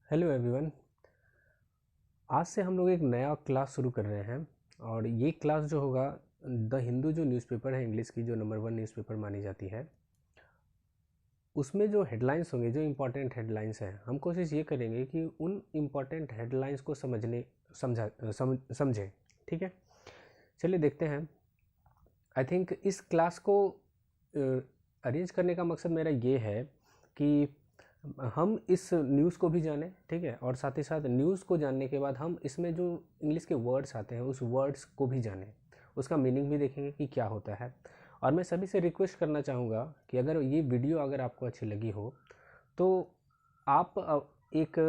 Hello everyone. आज से हम लोग एक नया क्लास शुरू कर रहे हैं और ये क्लास जो होगा द हिंदू जो न्यूज़पेपर है इंग्लिश की जो नंबर 1 न्यूज़पेपर मानी जाती है, उसमें जो हेडलाइंस होंगे, जो इम्पोर्टेंट हेडलाइंस हैं, हम कोशिश ये करेंगे कि उन इम्पोर्टेंट हेडलाइंस को समझें। ठीक है, चलिए देखते हैं। आई थिंक इस क्लास को अरेंज करने का मकसद मेरा ये है कि हम इस न्यूज़ को भी जानें, ठीक है, और साथ ही साथ न्यूज़ को जानने के बाद हम इसमें जो इंग्लिश के वर्ड्स आते हैं उस वर्ड्स को भी जानें, उसका मीनिंग भी देखेंगे कि क्या होता है। और मैं सभी से रिक्वेस्ट करना चाहूँगा कि अगर ये वीडियो अगर आपको अच्छी लगी हो तो आप एक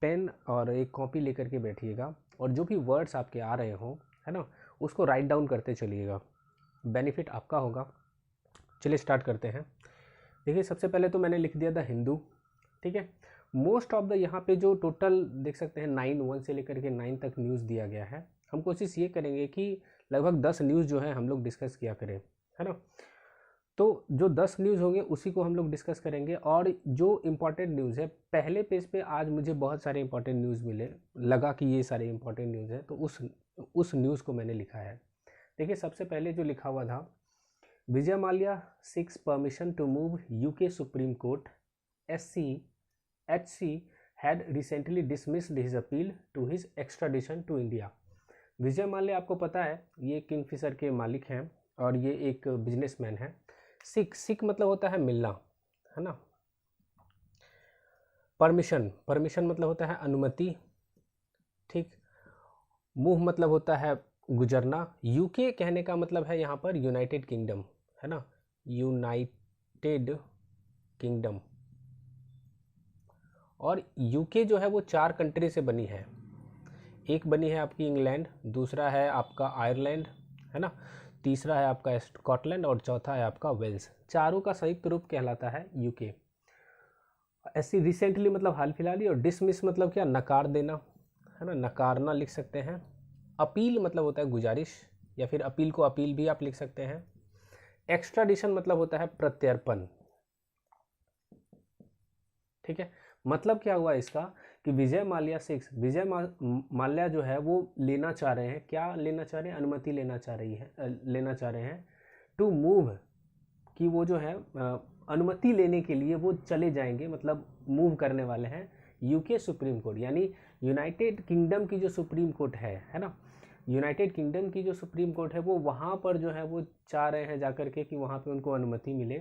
पेन और एक कॉपी लेकर के बैठिएगा और जो भी वर्ड्स आपके आ रहे हों, है ना, उसको राइट डाउन करते चलिएगा। बेनिफिट आपका होगा। चलिए स्टार्ट करते हैं। देखिए, सबसे पहले तो मैंने लिख दिया द हिंदू, ठीक है। मोस्ट ऑफ द यहाँ पे जो टोटल देख सकते हैं 9 से लेकर के 9 तक न्यूज़ दिया गया है। हम कोशिश ये करेंगे कि लगभग 10 न्यूज़ जो है हम लोग डिस्कस किया करें, है ना। तो जो 10 न्यूज़ होंगे उसी को हम लोग डिस्कस करेंगे। और जो इम्पोर्टेंट न्यूज़ है, पहले पेज पे आज मुझे बहुत सारे इंपॉर्टेंट न्यूज़ मिले, लगा कि ये सारे इंपॉर्टेंट न्यूज़ है, तो उस न्यूज़ को मैंने लिखा है। देखिए, सबसे पहले जो लिखा हुआ था, Vijay Mallya seeks permission to move UK supreme court HC had recently dismissed his appeal to his extradition to India। Vijay Mallya आपको पता है ये किंगफिशर के मालिक हैं और ये एक बिजनेसमैन है। सिक मतलब होता है मिलना, है ना। परमिशन मतलब होता है अनुमति, ठीक। मूव मतलब होता है गुजरना। यूके कहने का मतलब है यहाँ पर यूनाइटेड किंगडम, है ना, यूनाइटेड किंगडम। और यूके जो है वो 4 कंट्री से बनी है। एक बनी है आपकी इंग्लैंड, दूसरा है आपका आयरलैंड, है ना, तीसरा है आपका स्कॉटलैंड और चौथा है आपका वेल्स। चारों का संयुक्त रूप कहलाता है यूके। ऐसी रिसेंटली मतलब हाल फिलहाल ही। और डिसमिस मतलब क्या, नकार देना, है ना, नकारना लिख सकते हैं। अपील मतलब होता है गुजारिश, या फिर अपील को अपील भी आप लिख सकते हैं। एक्स्ट्राडिशन मतलब होता है प्रत्यर्पण, ठीक है। मतलब क्या हुआ इसका कि विजय माल्या जो है वो लेना चाह रहे हैं, क्या लेना चाह रहे हैं, अनुमति लेना चाह रहे हैं टू मूव, कि वो जो है अनुमति लेने के लिए वो चले जाएंगे, मतलब मूव करने वाले हैं यूके सुप्रीम कोर्ट, यानी यूनाइटेड किंगडम की जो सुप्रीम कोर्ट है ना, यूनाइटेड किंगडम की जो सुप्रीम कोर्ट है वो वहाँ पर जो है वो चाह रहे हैं जाकर के कि वहाँ पे उनको अनुमति मिले।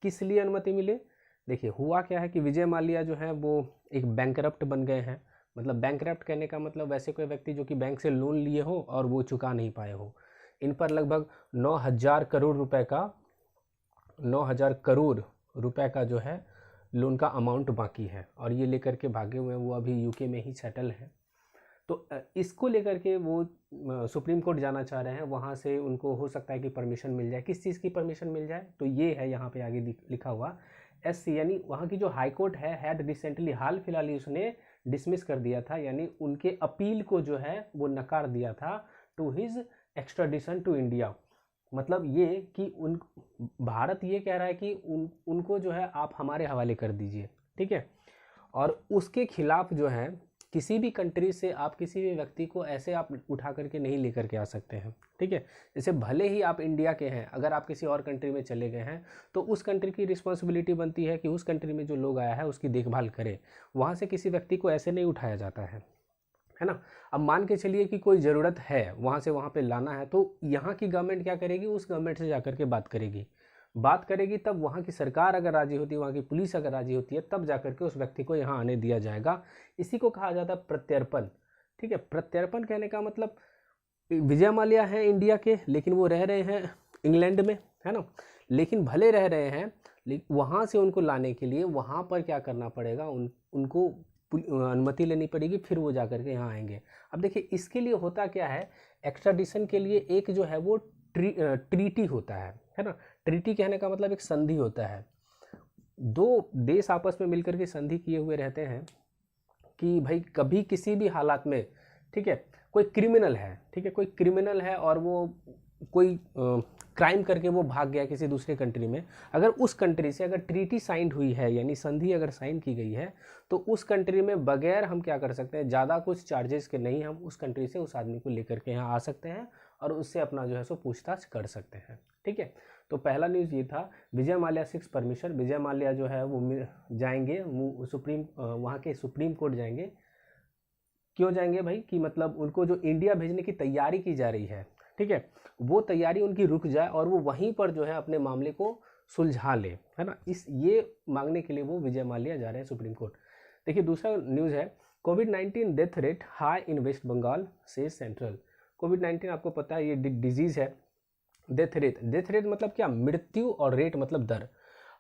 किस लिए अनुमति मिले? देखिए, हुआ क्या है कि विजय माल्या जो है वो एक बैंकरप्ट बन गए हैं। मतलब बैंकरप्ट कहने का मतलब वैसे कोई व्यक्ति जो कि बैंक से लोन लिए हो और वो चुका नहीं पाए हो। इन पर लगभग 9,000 करोड़ रुपए का जो है लोन का अमाउंट बाकी है और ये लेकर के भागे हुए हैं। वो अभी यूके में ही सेटल है। तो इसको लेकर के वो सुप्रीम कोर्ट जाना चाह रहे हैं। वहाँ से उनको हो सकता है कि परमिशन मिल जाए। किस चीज़ की परमिशन मिल जाए? तो ये है यहाँ पे आगे लिखा हुआ SC, यानी वहाँ की जो हाई कोर्ट है हैड रिसेंटली, हाल फिलहाल ही उसने डिसमिस कर दिया था, यानी उनके अपील को जो है वो नकार दिया था to his extradition to India. मतलब ये कि भारत ये कह रहा है कि उनको जो है आप हमारे हवाले कर दीजिए, ठीक है। और उसके खिलाफ जो है किसी भी कंट्री से आप किसी भी व्यक्ति को ऐसे आप उठा करके नहीं लेकर के आ सकते हैं, ठीक है। जैसे भले ही आप इंडिया के हैं, अगर आप किसी और कंट्री में चले गए हैं तो उस कंट्री की रिस्पॉन्सिबिलिटी बनती है कि उस कंट्री में जो लोग आया है उसकी देखभाल करे। वहाँ से किसी व्यक्ति को ऐसे नहीं उठाया जाता है ना। अब मान के चलिए कि कोई ज़रूरत है वहाँ से वहाँ पे लाना है, तो यहाँ की गवर्नमेंट क्या करेगी, उस गवर्नमेंट से जाकर के बात करेगी। तब वहाँ की सरकार अगर राजी होती है, वहाँ की पुलिस अगर राजी होती है, तब जाकर के उस व्यक्ति को यहाँ आने दिया जाएगा। इसी को कहा जाता है प्रत्यर्पण, ठीक है। प्रत्यर्पण कहने का मतलब विजय माल्या हैं इंडिया के, लेकिन वो रह रहे हैं इंग्लैंड में, है ना। लेकिन भले रह रहे हैं, लेकिन वहाँ से उनको लाने के लिए वहाँ पर क्या करना पड़ेगा, उनको अनुमति लेनी पड़ेगी, फिर वो जाकर के यहाँ आएंगे। अब देखिए, इसके लिए होता क्या है, एक्स्ट्राडिशन के लिए एक जो है वो ट्रीटी होता है ना। ट्रीटी कहने का मतलब एक संधि होता है। दो देश आपस में मिलकर के संधि किए हुए रहते हैं कि भाई कभी किसी भी हालात में, ठीक है, कोई क्रिमिनल है, ठीक है, कोई क्रिमिनल है और वो कोई क्राइम करके वो भाग गया किसी दूसरे कंट्री में, अगर उस कंट्री से अगर ट्रीटी साइंड हुई है यानी संधि अगर साइन की गई है तो उस कंट्री में बगैर हम क्या कर सकते हैं, ज़्यादा कुछ चार्जेस के नहीं हम उस कंट्री से उस आदमी को लेकर के यहाँ आ सकते हैं और उससे अपना जो है सो पूछताछ कर सकते हैं। ठीक है, तो पहला न्यूज़ ये था, विजय माल्या सिक्स परमिशन। विजय माल्या जो है वो जाएंगे वहाँ के सुप्रीम कोर्ट जाएंगे। क्यों जाएंगे भाई, कि मतलब उनको जो इंडिया भेजने की तैयारी की जा रही है, ठीक है, वो तैयारी उनकी रुक जाए और वो वहीं पर जो है अपने मामले को सुलझा ले, है ना, ये मांगने के लिए वो विजय माल्या जा रहे हैं सुप्रीम कोर्ट। देखिए दूसरा न्यूज़ है, कोविड-19 death rate high in West Bengal से सेंट्रल। कोविड-19 आपको पता है ये डिजीज़ है। डेथ रेट मतलब क्या, मृत्यु, और रेट मतलब दर।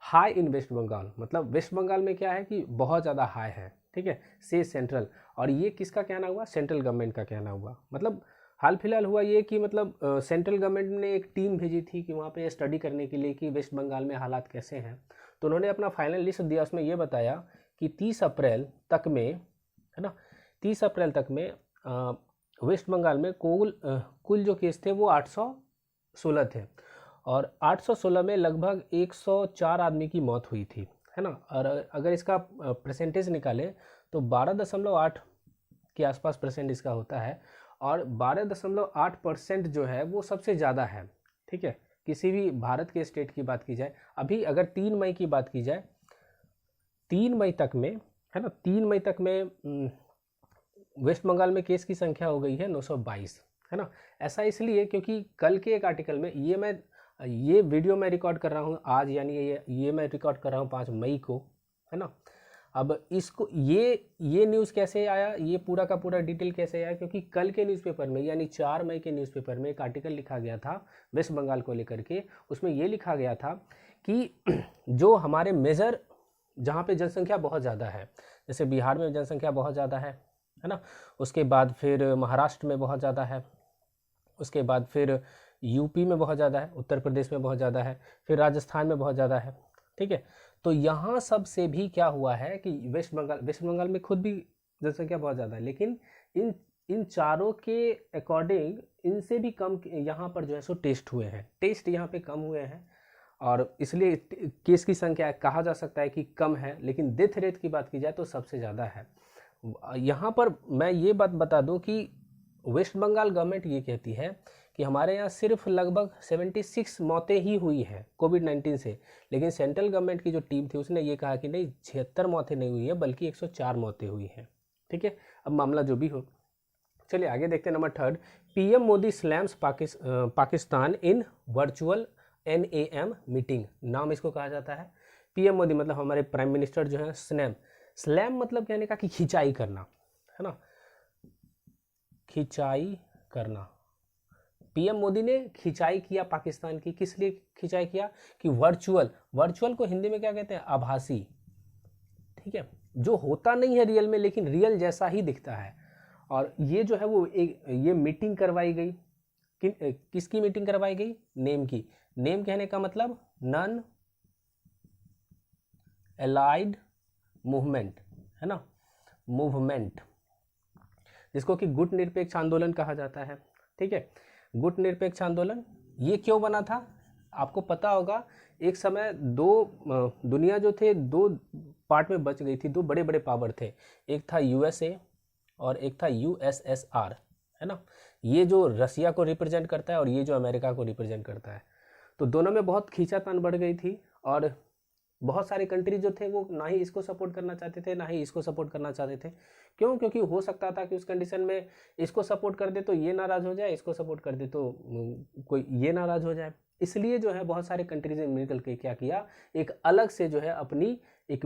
हाई इन वेस्ट बंगाल मतलब वेस्ट बंगाल में क्या है कि बहुत ज़्यादा हाई है, ठीक है, से सेंट्रल। और ये किसका कहना हुआ, सेंट्रल गवर्नमेंट का कहना हुआ। मतलब हाल फिलहाल हुआ ये कि मतलब सेंट्रल गवर्नमेंट ने एक टीम भेजी थी कि वहाँ पे स्टडी करने के लिए कि वेस्ट बंगाल में हालात कैसे हैं। तो उन्होंने अपना फाइनल लिस्ट दिया, उसमें ये बताया कि 30 अप्रैल तक में, है ना, 30 अप्रैल तक में वेस्ट बंगाल में कुल जो केस थे वो 816 थे और 816 में लगभग 104 आदमी की मौत हुई थी, है ना। और अगर इसका परसेंटेज निकाले तो 12.8 के आसपास परसेंट इसका होता है और 12.8% जो है वो सबसे ज़्यादा है, ठीक है, किसी भी भारत के स्टेट की बात की जाए। अभी अगर 3 मई की बात की जाए, 3 मई तक में, है ना, 3 मई तक में वेस्ट बंगाल में केस की संख्या हो गई है 922, है ना। ऐसा इसलिए क्योंकि कल के एक आर्टिकल में ये वीडियो मैं रिकॉर्ड कर रहा हूँ आज, यानी ये मैं रिकॉर्ड कर रहा हूँ 5 मई को, है ना। अब इसको ये न्यूज़ कैसे आया, ये पूरा का पूरा डिटेल कैसे आया, क्योंकि कल के न्यूज़पेपर में यानी 4 मई के न्यूज़पेपर में एक आर्टिकल लिखा गया था वेस्ट बंगाल को लेकर के। उसमें ये लिखा गया था कि जो हमारे मेजर जहाँ पे जनसंख्या बहुत ज़्यादा है, जैसे बिहार में जनसंख्या बहुत ज़्यादा है ना, उसके बाद फिर महाराष्ट्र में बहुत ज़्यादा है, उसके बाद फिर यूपी में बहुत ज़्यादा है, उत्तर प्रदेश में बहुत ज़्यादा है, फिर राजस्थान में बहुत ज़्यादा है, ठीक है। तो यहाँ सब से भी क्या हुआ है कि वेस्ट बंगाल में खुद भी जनसंख्या बहुत ज़्यादा है, लेकिन इन चारों के अकॉर्डिंग इनसे भी कम यहाँ पर जो है सो टेस्ट हुए हैं, टेस्ट यहाँ पे कम हुए हैं और इसलिए केस की संख्या कहा जा सकता है कि कम है, लेकिन डेथ रेट की बात की जाए तो सबसे ज़्यादा है। यहाँ पर मैं ये बात बता दूँ कि वेस्ट बंगाल गवर्नमेंट ये कहती है कि हमारे यहाँ सिर्फ लगभग 76 मौतें ही हुई हैं कोविड-19 से, लेकिन सेंट्रल गवर्नमेंट की जो टीम थी उसने ये कहा कि नहीं 76 मौतें नहीं हुई है बल्कि 104 मौतें हुई हैं, ठीक है। अब मामला जो भी हो, चलिए आगे देखते हैं। Number 3, PM Modi slams Pakistan in virtual NAM meeting, नाम इसको कहा जाता है। पीएम मोदी मतलब हमारे प्राइम मिनिस्टर जो है, स्लैम मतलब कहने का कि खिंचाई करना, है ना, खिंचाई करना। पीएम मोदी ने खिंचाई किया पाकिस्तान की, किस लिए खिंचाई किया कि वर्चुअल को हिंदी में क्या कहते हैं, आभासी, ठीक है, जो होता नहीं है रियल में लेकिन रियल जैसा ही दिखता है। और ये जो है वो ये मीटिंग करवाई गई, किसकी मीटिंग करवाई गई, नेम की। नेम कहने का मतलब नॉन अलाइड मूवमेंट, है ना, मूवमेंट, जिसको कि गुट निरपेक्ष आंदोलन कहा जाता है, ठीक है। गुट निरपेक्ष आंदोलन ये क्यों बना था, आपको पता होगा, एक समय दुनिया जो थे दो पार्ट में बच गई थी, दो बड़े बड़े पावर थे, एक था USA और एक था USSR, है ना। ये जो रसिया को रिप्रेजेंट करता है और ये जो अमेरिका को रिप्रेजेंट करता है। तो दोनों में बहुत खींचातान बढ़ गई थी और बहुत सारे कंट्री जो थे वो ना ही इसको सपोर्ट करना चाहते थे ना ही इसको सपोर्ट करना चाहते थे। क्यों, क्योंकि हो सकता था कि उस कंडीशन में इसको सपोर्ट कर दे तो ये नाराज़ हो जाए, इसको सपोर्ट कर दे तो कोई ये नाराज़ हो जाए। इसलिए जो है बहुत सारे कंट्रीज ने मिलकर के क्या किया, एक अलग से जो है अपनी एक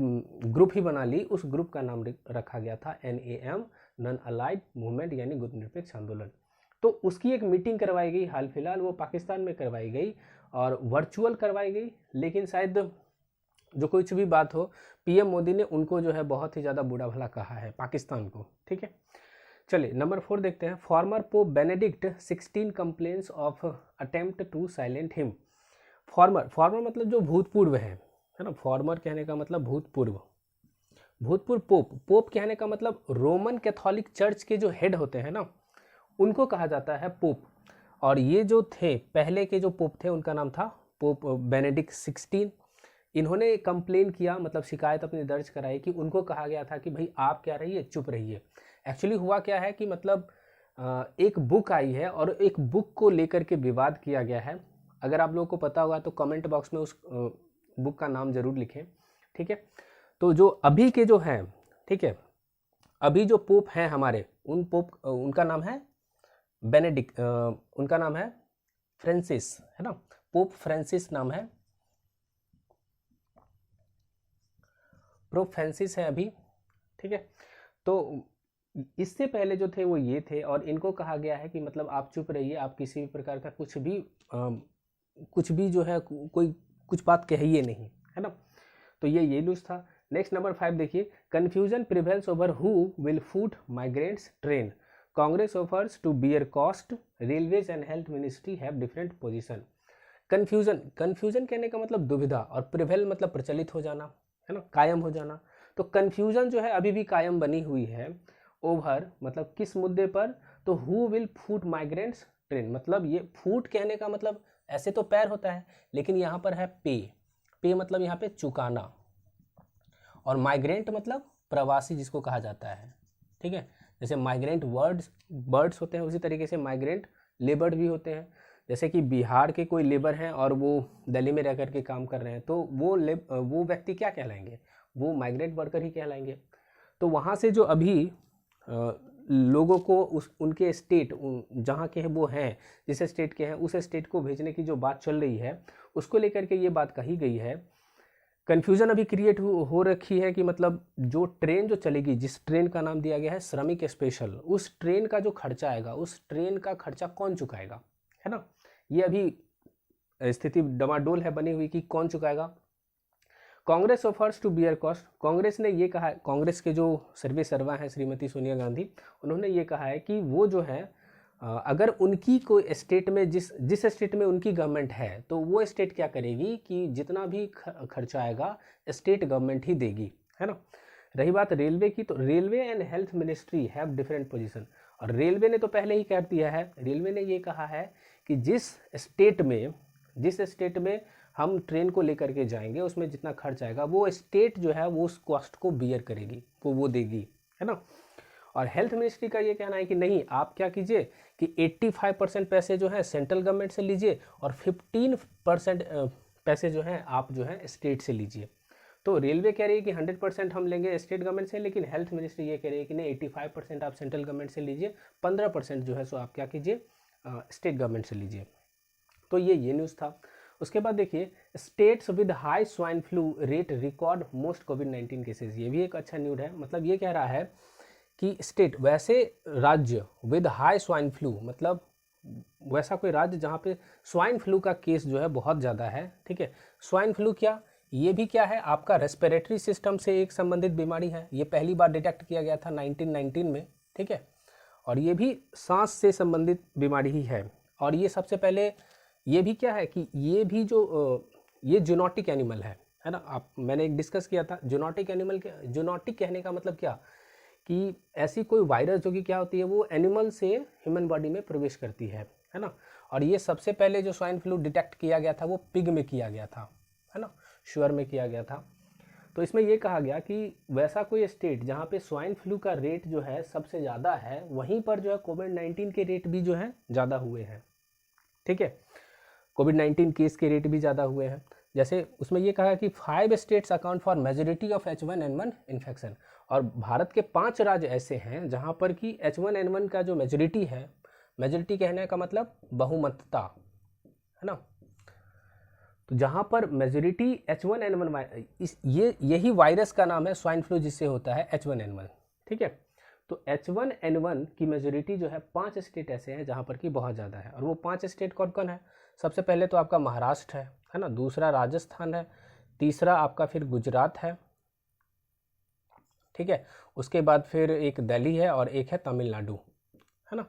ग्रुप ही बना ली। उस ग्रुप का नाम रखा गया था NAM, नॉन अलाइड मूवमेंट, यानी गुट निरपेक्ष आंदोलन। तो उसकी एक मीटिंग करवाई गई हाल फिलहाल, वो पाकिस्तान में करवाई गई और वर्चुअल करवाई गई। लेकिन शायद जो कुछ भी बात हो, पीएम मोदी ने उनको जो है बहुत ही ज़्यादा बुरा भला कहा है पाकिस्तान को, ठीक है। चलिए नंबर 4 देखते हैं। Former pope Benedict 16 complaints of attempt to silent him. Former मतलब जो भूतपूर्व है ना, फॉर्मर कहने का मतलब भूतपूर्व पोप कहने का मतलब रोमन कैथोलिक चर्च के जो हेड होते हैं ना, उनको कहा जाता है पोप। और ये जो थे पहले के जो पोप थे उनका नाम था पोप बेनेडिक्ट 16। इन्होंने कंप्लेन किया, मतलब शिकायत अपनी दर्ज कराई कि उनको कहा गया था कि भाई आप क्या रहिए, चुप रहिए। एक्चुअली हुआ क्या है कि मतलब एक बुक आई है और एक बुक को लेकर के विवाद किया गया है। अगर आप लोगों को पता होगा तो कमेंट बॉक्स में उस बुक का नाम जरूर लिखें, ठीक है। तो जो अभी के जो हैं, ठीक है, अभी जो पोप हैं हमारे, उन पोप उनका नाम है बेनेडिक्ट, उनका नाम है फ्रांसिस, है ना, पोप फ्रांसिस नाम है, पोप फ्रांसिस है अभी, ठीक है। तो इससे पहले जो थे वो ये थे और इनको कहा गया है कि मतलब आप चुप रहिए, आप किसी भी प्रकार का कुछ भी जो है कोई कुछ बात कहिए नहीं, है ना। तो ये न्यूज़ था। नेक्स्ट नंबर 5 देखिए, confusion prevails over who will food migrants train, Congress offers to bear cost, railways and health ministry have different position. Confusion कहने का मतलब दुविधा, और प्रिवेल मतलब प्रचलित हो जाना, है ना, कायम हो जाना। तो कन्फ्यूजन जो है अभी भी कायम बनी हुई है। ओवर मतलब किस मुद्दे पर, तो who will food migrants train, मतलब ये फूड कहने का मतलब ऐसे तो पैर होता है, लेकिन यहाँ पर है पे मतलब यहाँ पे चुकाना, और माइग्रेंट मतलब प्रवासी जिसको कहा जाता है, ठीक है। जैसे माइग्रेंट बर्ड्स होते हैं, उसी तरीके से माइग्रेंट लेबर भी होते हैं। जैसे कि बिहार के कोई लेबर हैं और वो दिल्ली में रह करके काम कर रहे हैं, तो वो व्यक्ति क्या कहलाएंगे, वो माइग्रेंट वर्कर ही कहलाएंगे। तो वहाँ से जो अभी लोगों को उनके स्टेट जहाँ के वो हैं, जिस स्टेट के हैं उस स्टेट को भेजने की जो बात चल रही है, उसको लेकर के ये बात कही गई है। कन्फ्यूज़न अभी क्रिएट हो रखी है कि मतलब जो ट्रेन जो चलेगी, जिस ट्रेन का नाम दिया गया है श्रमिक स्पेशल, उस ट्रेन का जो खर्चा आएगा, उस ट्रेन का खर्चा कौन चुकाएगा, है ना। ये अभी स्थिति डमाडोल है बनी हुई कि कौन चुकाएगा। Congress offers to bear cost, Congress ने ये कहा है, कांग्रेस के जो सर्वा हैं श्रीमती सोनिया गांधी, उन्होंने ये कहा है कि वो जो है अगर उनकी कोई स्टेट में जिस स्टेट में उनकी गवर्नमेंट है, तो वो स्टेट क्या करेगी कि जितना भी खर्चा आएगा स्टेट गवर्नमेंट ही देगी, है ना। रही बात रेलवे की, तो railway and health ministry have different position, और रेलवे ने तो पहले ही कह दिया है, रेलवे ने ये कहा है कि जिस स्टेट में हम ट्रेन को लेकर के जाएंगे उसमें जितना खर्च आएगा वो स्टेट जो है वो उस कॉस्ट को बियर करेगी, वो देगी, है ना। और हेल्थ मिनिस्ट्री का ये कहना है कि नहीं, आप क्या कीजिए कि 85% पैसे जो है सेंट्रल गवर्नमेंट से लीजिए और 15% पैसे जो है आप जो है स्टेट से लीजिए। तो रेलवे कह रही है कि 100% हम लेंगे स्टेट गवर्नमेंट से, लेकिन हेल्थ मिनिस्ट्री ये कह रही है कि नहीं, 85% आप सेंट्रल गवर्नमेंट से लीजिए, 15% जो है सो आप क्या कीजिए स्टेट गवर्नमेंट से लीजिए। तो ये न्यूज़ था। उसके बाद देखिए, states with high swine flu rate record most covid cases, ये भी एक अच्छा न्यूज़ है। मतलब ये कह रहा है कि स्टेट, वैसे राज्य विद हाई स्वाइन फ्लू, मतलब वैसा कोई राज्य जहाँ पे स्वाइन फ्लू का केस जो है बहुत ज़्यादा है, ठीक है। स्वाइन फ्लू क्या, ये भी क्या है, आपका रेस्पिरेटरी सिस्टम से एक संबंधित बीमारी है। ये पहली बार डिटेक्ट किया गया था 1919 में, ठीक है। और ये भी सांस से संबंधित बीमारी ही है। और ये सबसे पहले ये भी क्या है कि ये भी जो ये जूनोटिक एनिमल है ना। मैंने एक डिस्कस किया था जूनोटिक एनिमल के, जूनोटिक कहने का मतलब क्या कि ऐसी कोई वायरस जो कि क्या होती है वो एनिमल से ह्यूमन बॉडी में प्रवेश करती है ना। और ये सबसे पहले जो स्वाइन फ्लू डिटेक्ट किया गया था वो पिग में किया गया था, है ना, शुअर में किया गया था। तो इसमें ये कहा गया कि वैसा कोई स्टेट जहाँ पे स्वाइन फ्लू का रेट जो है सबसे ज़्यादा है, वहीं पर जो है कोविड-19 के रेट भी जो है ज़्यादा हुए हैं, ठीक है। कोविड-19 केस के रेट भी ज़्यादा हुए हैं। जैसे उसमें ये कहा कि 5 states account for majority of H1N1 infection, और भारत के 5 राज्य ऐसे हैं जहाँ पर कि H1N1 का जो मेजॉरिटी है, मेजॉरिटी कहने का मतलब बहुमतता, है ना। तो जहाँ पर मेजॉरिटी H1N1 यही वायरस का नाम है स्वाइन फ्लू जिससे होता है H1N1, ठीक है। तो H1N1 की मेजॉरिटी जो है 5 स्टेट ऐसे हैं जहाँ पर कि बहुत ज़्यादा है। और वो 5 स्टेट कौन कौन है, सबसे पहले तो आपका महाराष्ट्र है ना, दूसरा राजस्थान है, तीसरा आपका फिर गुजरात है, ठीक है। उसके बाद फिर एक दिल्ली है और एक है तमिलनाडु, है ना।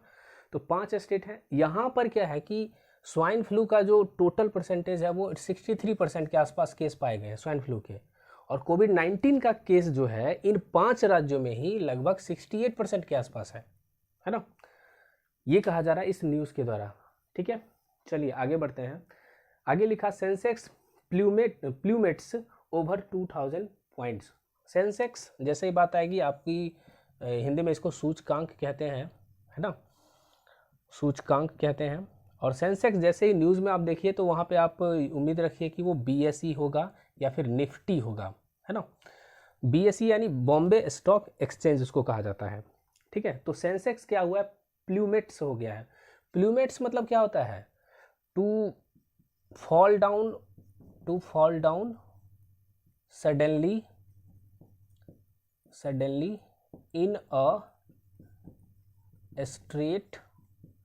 तो 5 स्टेट हैं। यहाँ पर क्या है कि स्वाइन फ्लू का जो टोटल परसेंटेज है वो 63% के आसपास केस पाए गए हैं स्वाइन फ्लू के, और कोविड-19 का केस जो है इन 5 राज्यों में ही लगभग 68% के आसपास है ना। ये कहा जा रहा है इस न्यूज़ के द्वारा ठीक है, चलिए आगे बढ़ते हैं। आगे लिखा सेंसेक्स प्लूमेट्स ओवर 2000 पॉइंट्स। सेंसेक्स जैसे ही बात आएगी आपकी हिंदी में इसको सूचकांक कहते हैं, है ना, सूचकांक कहते हैं। और सेंसेक्स जैसे ही न्यूज़ में आप देखिए तो वहाँ पे आप उम्मीद रखिए कि वो BSE होगा या फिर निफ्टी होगा, है ना। BSE यानी बॉम्बे स्टॉक एक्सचेंज उसको कहा जाता है, ठीक है। तो सेंसेक्स क्या हुआ है, प्लूमेट्स हो गया है। प्लूमेट्स मतलब क्या होता है, to fall down suddenly in a straight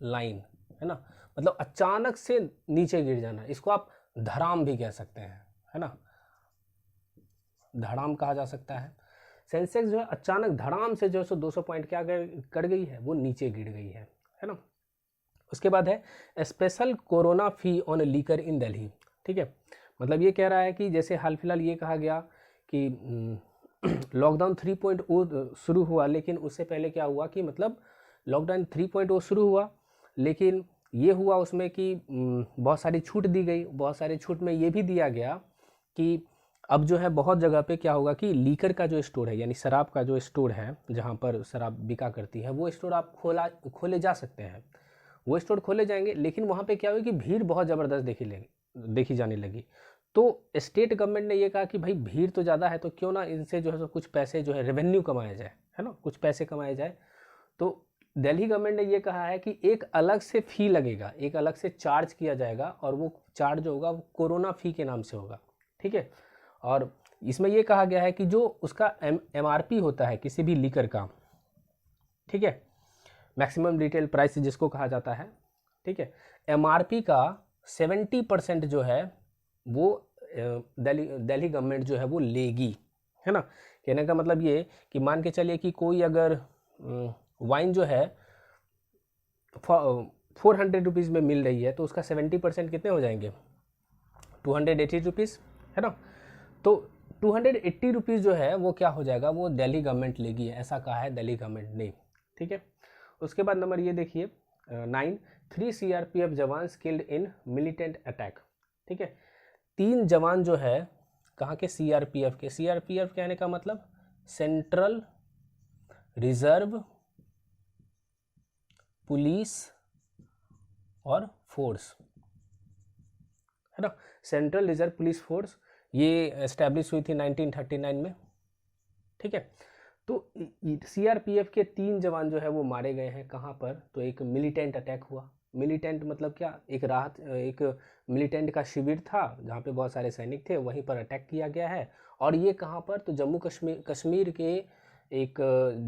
line, है ना, मतलब अचानक से नीचे गिर जाना। इसको आप धड़ाम भी कह सकते हैं, है ना, धड़ाम कहा जा सकता है। सेंसेक्स जो है अचानक धड़ाम से जो है 200 पॉइंट क्या कर गई है, वो नीचे गिर गई है ना। उसके बाद है special corona fee on liquor in Delhi, ठीक है। मतलब ये कह रहा है कि जैसे हाल फिलहाल ये कहा गया कि लॉकडाउन 3.0 शुरू हुआ, लेकिन उससे पहले क्या हुआ कि मतलब लॉकडाउन 3.0 शुरू हुआ, लेकिन ये हुआ उसमें कि बहुत सारी छूट दी गई। बहुत सारी छूट में ये भी दिया गया कि अब जो है बहुत जगह पे क्या होगा कि लीकर का जो स्टोर है, यानी शराब का जो स्टोर है जहाँ पर शराब बिका करती है, वो स्टोर आप खोले जा सकते हैं। वो स्टोर खोले जाएंगे, लेकिन वहाँ पे क्या हुआ कि भीड़ बहुत ज़बरदस्त देखी जाने लगी। तो स्टेट गवर्नमेंट ने ये कहा कि भाई भीड़ तो ज़्यादा है, तो क्यों ना इनसे जो है कुछ पैसे जो है रेवेन्यू कमाया जाए, है ना, कुछ पैसे कमाए जाए। तो दिल्ली गवर्नमेंट ने ये कहा है कि एक अलग से फ़ी लगेगा, एक अलग से चार्ज किया जाएगा, और वो चार्ज जो होगा वो कोरोना फ़ी के नाम से होगा, ठीक है। और इसमें ये कहा गया है कि जो उसका MRP होता है किसी भी लीकर का, ठीक है, मैक्सिमम रिटेल प्राइस जिसको कहा जाता है, ठीक है, MRP का 70% जो है वो दिल्ली गवर्नमेंट जो है वो लेगी, है ना। कहने का मतलब ये कि मान के चलिए कि कोई अगर वाइन जो है 400 रुपीज़ में मिल रही है, तो उसका 70% कितने हो जाएंगे, 280 रुपीज़, है ना। तो 280 रुपीज़ जो है वो क्या हो जाएगा, वो दिल्ली गवर्नमेंट लेगी, ऐसा कहा है दिल्ली गवर्नमेंट ने, ठीक है। उसके बाद नंबर ये देखिए 9, 3 CRPF जवान किल्ड इन मिलिटेंट अटैक, ठीक है। 3 जवान जो है कहाँ के, CRPF के। CRPF कहने का मतलब सेंट्रल रिजर्व पुलिस और फोर्स, है ना, सेंट्रल रिजर्व पुलिस फोर्स। ये एस्टैब्लिश हुई थी 1939 में, ठीक है। तो CRPF के 3 जवान जो है वो मारे गए हैं, कहाँ पर, तो एक मिलिटेंट अटैक हुआ। मिलिटेंट मतलब क्या, एक मिलिटेंट का शिविर था जहाँ पे बहुत सारे सैनिक थे, वहीं पर अटैक किया गया है। और ये कहाँ पर, तो जम्मू कश्मीर के एक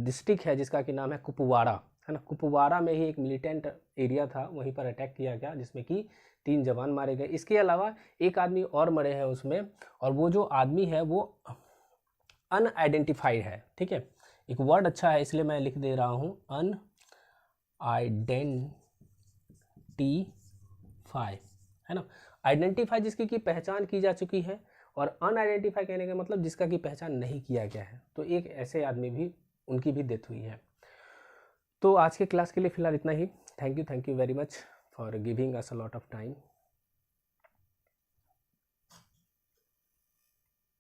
डिस्ट्रिक्ट है जिसका कि नाम है कुपवाड़ा, है ना। कुपवाड़ा में ही एक मिलिटेंट एरिया था, वहीं पर अटैक किया गया जिसमें कि 3 जवान मारे गए। इसके अलावा एक आदमी और मरे हैं उसमें, और वो जो आदमी है वो अनआइडेंटिफाइड है, ठीक है। एक वर्ड अच्छा है इसलिए मैं लिख दे रहा हूँ, अनआइडेंटिफाई, है ना। आइडेंटिफाई जिसकी की पहचान की जा चुकी है, और अनआइडेंटिफाई कहने का मतलब जिसका की पहचान नहीं किया गया है। तो एक ऐसे आदमी भी, उनकी भी डेथ हुई है। तो आज के क्लास के लिए फ़िलहाल इतना ही। Thank you very much for giving us a lot of time.